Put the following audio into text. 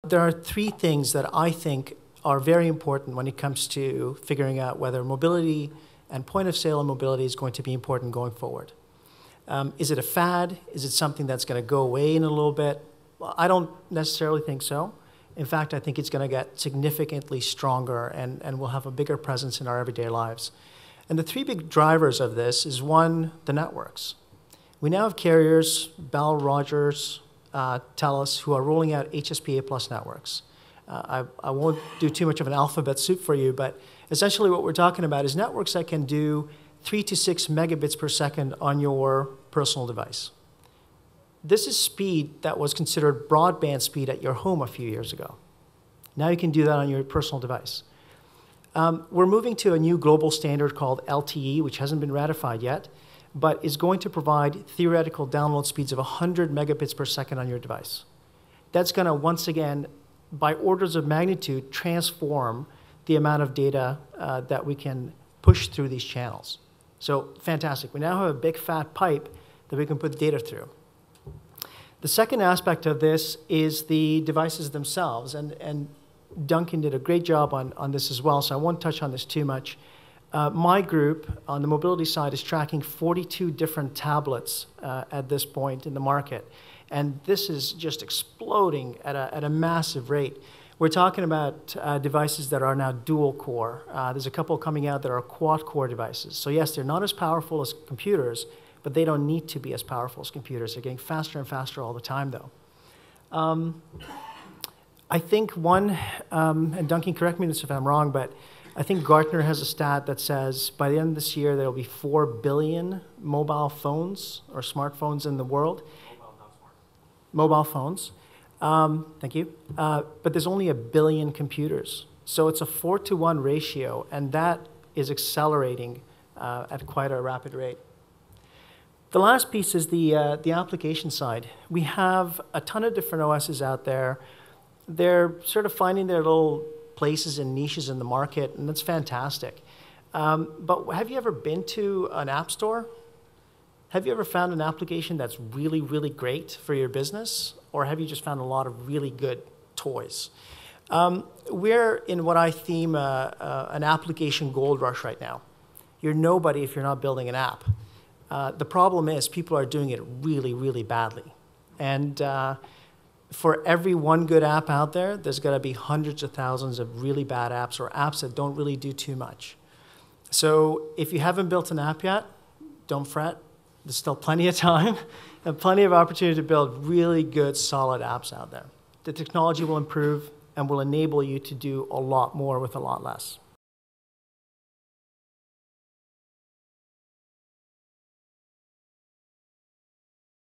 There are three things that I think are very important when it comes to figuring out whether mobility and point of sale and mobility is going to be important going forward. Is it a fad? Is it something that's going to go away in a little bit? Well, I don't necessarily think so. In fact, I think it's going to get significantly stronger and will have a bigger presence in our everyday lives. And the three big drivers of this is, one, the networks. We now have carriers, Bell, Rogers, TELUS, who are rolling out HSPA plus networks. I won't do too much of an alphabet soup for you, but essentially what we're talking about is networks that can do 3 to 6 megabits per second on your personal device. This is speed that was considered broadband speed at your home a few years ago. Now you can do that on your personal device. We're moving to a new global standard called LTE, which hasn't been ratified yet, but is going to provide theoretical download speeds of 100 megabits per second on your device. That's going to, once again, by orders of magnitude, transform the amount of data that we can push through these channels. So fantastic. We now have a big fat pipe that we can put data through. The second aspect of this is the devices themselves, and Duncan did a great job on this as well, so I won't touch on this too much. My group on the mobility side is tracking 42 different tablets at this point in the market, and this is just exploding at a massive rate. We're talking about devices that are now dual core. There's a couple coming out that are quad core devices. So yes, they're not as powerful as computers, but they don't need to be as powerful as computers. They're getting faster and faster all the time, though. I think one, and Duncan, correct me if I'm wrong, but I think Gartner has a stat that says by the end of this year, there will be 4 billion mobile phones or smartphones in the world. Mobile, not smart. Mobile phones. Thank you. But there's only 1 billion computers. So it's a 4-to-1 ratio, and that is accelerating at quite a rapid rate. The last piece is the application side. We have a ton of different OSs out there. They're sort of finding their little places and niches in the market, and that's fantastic. But have you ever been to an app store? Have you ever found an application that's really, really great for your business? Or have you just found a lot of really good toys? We're in what I theme an application gold rush right now. You're nobody if you're not building an app. The problem is people are doing it really, really badly. And for every one good app out there, there's got to be hundreds of thousands of really bad apps or apps that don't really do too much. So if you haven't built an app yet, don't fret. There's still plenty of time and plenty of opportunity to build really good, solid apps out there. The technology will improve and will enable you to do a lot more with a lot less.